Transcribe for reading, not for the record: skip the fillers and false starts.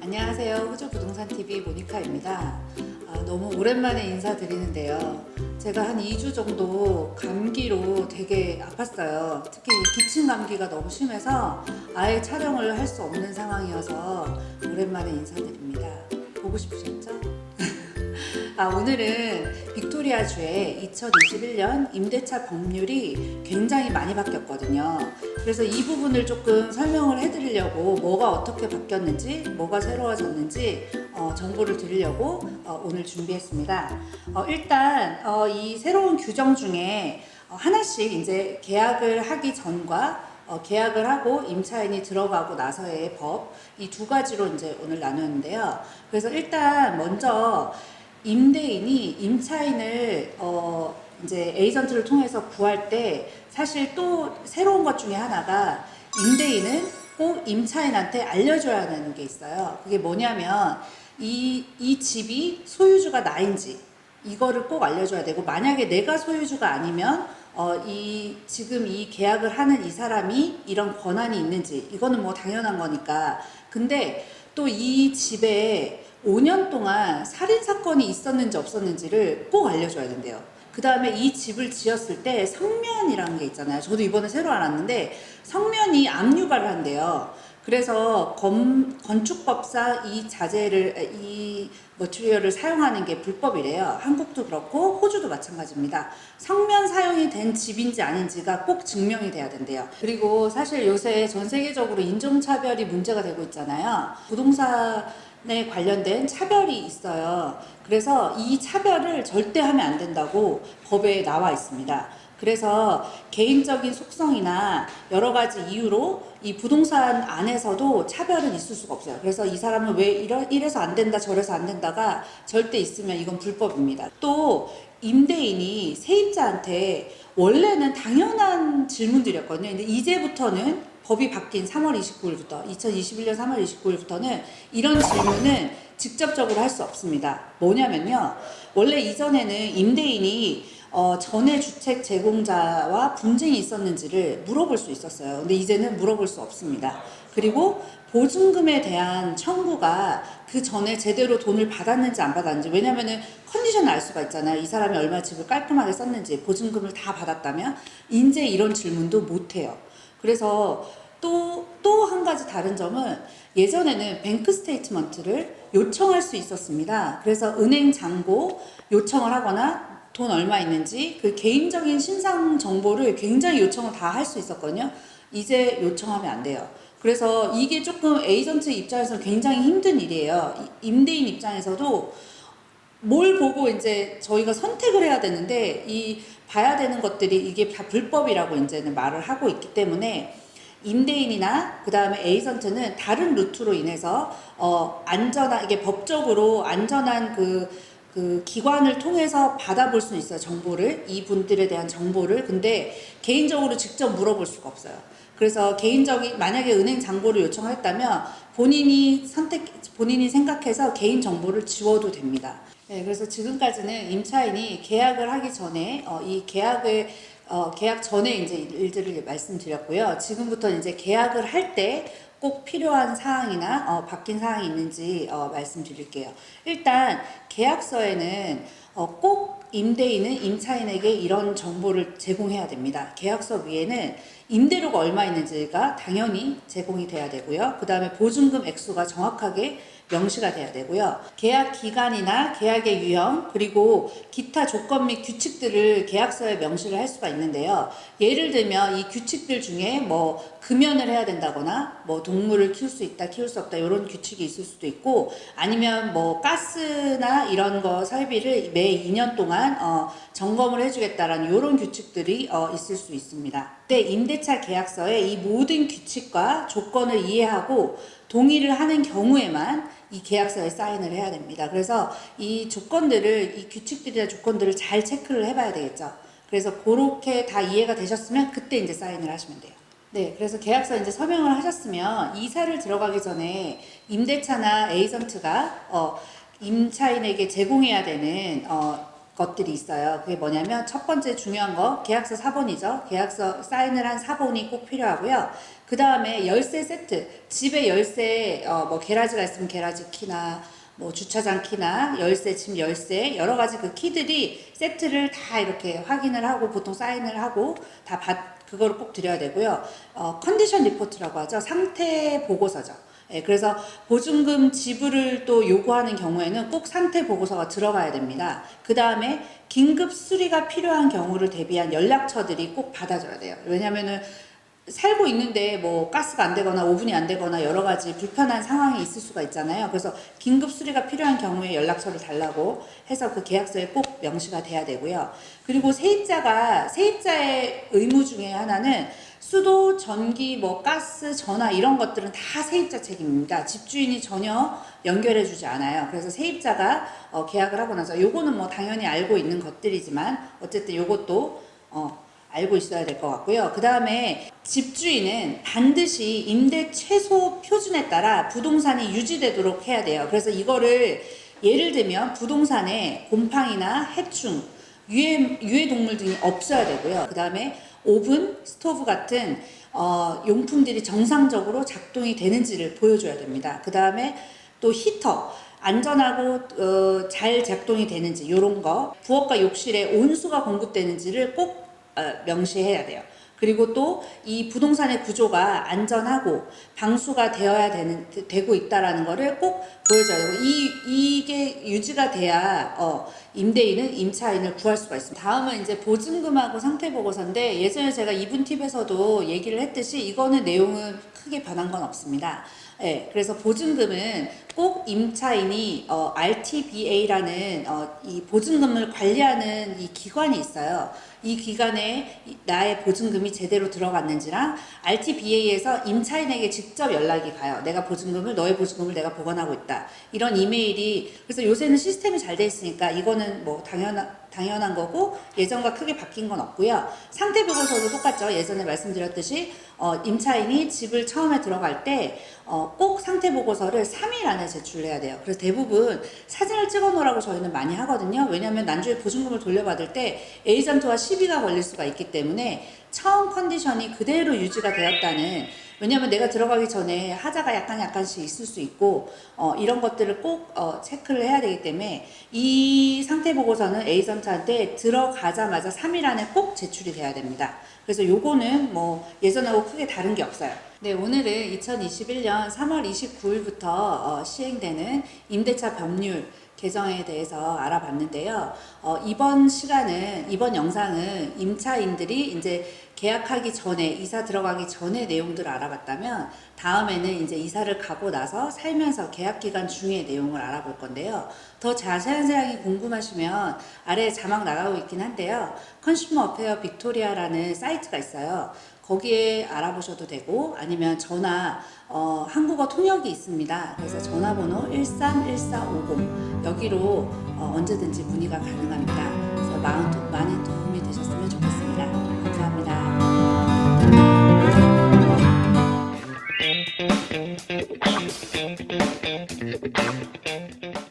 안녕하세요. 호주부동산TV 모니카입니다. 너무 오랜만에 인사드리는데요. 제가 한 2주 정도 감기로 되게 아팠어요. 특히 기침 감기가 너무 심해서 아예 촬영을 할 수 없는 상황이어서 오랜만에 인사드립니다. 보고 싶으셨죠? 오늘은 빅토리아주의 2021년 임대차 법률이 굉장히 많이 바뀌었거든요. 그래서 이 부분을 조금 설명을 해드리려고 뭐가 어떻게 바뀌었는지, 뭐가 새로워졌는지 정보를 드리려고 오늘 준비했습니다. 일단 이 새로운 규정 중에 하나씩 이제 계약을 하기 전과 계약을 하고 임차인이 들어가고 나서의 법, 이 두 가지로 이제 오늘 나누는데요. 그래서 일단 먼저 임대인이 임차인을 이제 에이전트를 통해서 구할 때 사실 또 새로운 것 중에 하나가 임대인은 꼭 임차인한테 알려줘야 하는 게 있어요. 그게 뭐냐면 이 집이 소유주가 나인지 이거를 꼭 알려줘야 되고, 만약에 내가 소유주가 아니면 지금 이 계약을 하는 이 사람이 이런 권한이 있는지, 이거는 뭐 당연한 거니까. 근데 또 이 집에 5년 동안 살인사건이 있었는지 없었는지를 꼭 알려줘야 된대요. 그 다음에 이 집을 지었을 때 성면이라는 게 있잖아요. 저도 이번에 새로 알았는데 성면이 압류가를 한대요. 그래서 건축법상 이 자재를, 이 머티리얼을 사용하는 게 불법이래요. 한국도 그렇고 호주도 마찬가지입니다. 성면 사용이 된 집인지 아닌지가 꼭 증명이 돼야 된대요. 그리고 사실 요새 전 세계적으로 인종차별이 문제가 되고 있잖아요. 부동산에 관련된 차별이 있어요. 그래서 이 차별을 절대 하면 안 된다고 법에 나와 있습니다. 그래서 개인적인 속성이나 여러 가지 이유로 이 부동산 안에서도 차별은 있을 수가 없어요. 그래서 이 사람은 왜 이래서 안 된다, 저래서 안 된다가 절대 있으면 이건 불법입니다. 또 임대인이 세입자한테 원래는 당연한 질문들이었거든요. 근데 이제부터는 법이 바뀐 3월 29일부터, 2021년 3월 29일부터는 이런 질문은 직접적으로 할 수 없습니다. 뭐냐면요. 원래 이전에는 임대인이 전에 주택 제공자와 분쟁이 있었는지를 물어볼 수 있었어요. 근데 이제는 물어볼 수 없습니다. 그리고 보증금에 대한 청구가 그 전에 제대로 돈을 받았는지 안 받았는지, 왜냐면은 컨디션을 알 수가 있잖아요. 이 사람이 얼마 집을 깔끔하게 썼는지, 보증금을 다 받았다면 이제 이런 질문도 못 해요. 그래서 또 한 가지 다른 점은, 예전에는 뱅크 스테이트먼트를 요청할 수 있었습니다. 그래서 은행 잔고 요청을 하거나 돈 얼마 있는지 그 개인적인 신상 정보를 굉장히 요청을 다 할 수 있었거든요. 이제 요청하면 안 돼요. 그래서 이게 조금 에이전트 입장에서 굉장히 힘든 일이에요. 임대인 입장에서도 뭘 보고 이제 저희가 선택을 해야 되는데, 이 봐야 되는 것들이 이게 다 불법이라고 이제는 말을 하고 있기 때문에 임대인이나 그 다음에 에이전트는 다른 루트로 인해서 안전한, 이게 법적으로 안전한 그 기관을 통해서 받아볼 수 있어요. 정보를, 이분들에 대한 정보를. 근데 개인적으로 직접 물어볼 수가 없어요. 그래서 만약에 은행 잔고를 요청했다면 본인이 생각해서 개인 정보를 지워도 됩니다. 네, 그래서 지금까지는 임차인이 계약을 하기 전에 이 계약 전에 이제 일들을 말씀드렸고요. 지금부터 이제 계약을 할 때 꼭 필요한 사항이나 바뀐 사항이 있는지 말씀드릴게요. 일단 계약서에는 꼭 임대인은 임차인에게 이런 정보를 제공해야 됩니다. 계약서 위에는 임대료가 얼마 있는지가 당연히 제공이 돼야 되고요. 그 다음에 보증금 액수가 정확하게 명시가 돼야 되고요. 계약 기간이나 계약의 유형, 그리고 기타 조건 및 규칙들을 계약서에 명시를 할 수가 있는데요. 예를 들면 이 규칙들 중에 뭐 금연을 해야 된다거나 뭐 동물을 키울 수 있다, 키울 수 없다, 이런 규칙이 있을 수도 있고, 아니면 뭐 가스나 이런 거 설비를 매 2년 동안 점검을 해주겠다라는 이런 규칙들이 있을 수 있습니다. 그때 임대차 계약서에 이 모든 규칙과 조건을 이해하고 동의를 하는 경우에만 이 계약서에 사인을 해야 됩니다. 그래서 이 규칙들이나 조건들을 잘 체크를 해봐야 되겠죠. 그래서 그렇게 다 이해가 되셨으면 그때 이제 사인을 하시면 돼요. 네, 그래서 계약서 이제 서명을 하셨으면 이사를 들어가기 전에 임대차나 에이전트가 임차인에게 제공해야 되는 것들이 있어요. 그게 뭐냐면 첫 번째 중요한 거 계약서 사본이죠. 계약서 사인을 한 사본이 꼭 필요하고요. 그 다음에 열쇠 세트, 집에 열쇠 뭐 게라지가 있으면 게라지 키나 뭐 주차장 키나 열쇠, 집 열쇠 여러 가지 그 키들이 세트를 다 이렇게 확인을 하고 보통 사인을 하고 다 그거를 꼭 드려야 되고요. 컨디션 리포트라고 하죠. 상태 보고서죠. 예, 그래서 보증금 지불을 또 요구하는 경우에는 꼭 상태 보고서가 들어가야 됩니다. 그 다음에 긴급 수리가 필요한 경우를 대비한 연락처들이 꼭 받아줘야 돼요. 왜냐면은 살고 있는데 뭐 가스가 안 되거나 오븐이 안 되거나 여러 가지 불편한 상황이 있을 수가 있잖아요. 그래서 긴급 수리가 필요한 경우에 연락처를 달라고 해서 그 계약서에 꼭 명시가 돼야 되고요. 그리고 세입자의 의무 중에 하나는 수도, 전기, 뭐 가스, 전화 이런 것들은 다 세입자 책임입니다. 집주인이 전혀 연결해 주지 않아요. 그래서 세입자가 계약을 하고 나서 요거는 뭐 당연히 알고 있는 것들이지만 어쨌든 요것도 알고 있어야 될 것 같고요. 그 다음에 집주인은 반드시 임대 최소 표준에 따라 부동산이 유지되도록 해야 돼요. 그래서 이거를 예를 들면 부동산에 곰팡이나 해충, 유해 동물 등이 없어야 되고요. 그 다음에 오븐, 스토브 같은 용품들이 정상적으로 작동이 되는지를 보여줘야 됩니다. 그 다음에 또 히터, 안전하고 잘 작동이 되는지 이런 거, 부엌과 욕실에 온수가 공급되는지를 꼭 명시해야 돼요. 그리고 또 이 부동산의 구조가 안전하고 방수가 되고 있다라는 거를 꼭 보여줘야 되고 이게 유지가 돼야 임대인은 임차인을 구할 수가 있습니다. 다음은 이제 보증금하고 상태 보고서인데 예전에 제가 이분 팁에서도 얘기를 했듯이 이거는 내용은 크게 변한 건 없습니다. 네, 그래서 보증금은 꼭 임차인이 RTBA라는 이 보증금을 관리하는 이 기관이 있어요. 이 기관에 나의 보증금이 제대로 들어갔는지랑 RTBA에서 임차인에게 직접 연락이 가요. 너의 보증금을 내가 보관하고 있다. 이런 이메일이 그래서 요새는 시스템이 잘 돼 있으니까 이거는 뭐 당연한 거고 예전과 크게 바뀐 건 없고요. 상태 보고서도 똑같죠. 예전에 말씀드렸듯이 임차인이 집을 처음에 들어갈 때 꼭 상태 보고서를 3일 안에 제출해야 돼요. 그래서 대부분 사진을 찍어 놓으라고 저희는 많이 하거든요. 왜냐하면 난주에 보증금을 돌려받을 때 에이전트와 시비가 걸릴 수가 있기 때문에 처음 컨디션이 그대로 유지가 되었다는 왜냐하면 내가 들어가기 전에 하자가 약간씩 있을 수 있고 이런 것들을 꼭 체크를 해야 되기 때문에 이 상태 보고서는 에이전트한테 들어가자마자 3일 안에 꼭 제출이 돼야 됩니다. 그래서 요거는 뭐 예전하고 크게 다른 게 없어요. 네, 오늘은 2021년 3월 29일부터 시행되는 임대차 법률 개정에 대해서 알아봤는데요. 이번 영상은 임차인들이 이제 계약하기 전에, 이사 들어가기 전에 내용들을 알아봤다면, 다음에는 이제 이사를 가고 나서 살면서 계약 기간 중의 내용을 알아볼 건데요. 더 자세한 사항이 궁금하시면 아래에 자막 나가고 있긴 한데요. 컨슈머 어페어 빅토리아라는 사이트가 있어요. 거기에 알아보셔도 되고 아니면 전화 한국어 통역이 있습니다. 그래서 전화번호 131450 여기로 언제든지 문의가 가능합니다. 그래서 많은 도움이 되셨으면 좋겠습니다.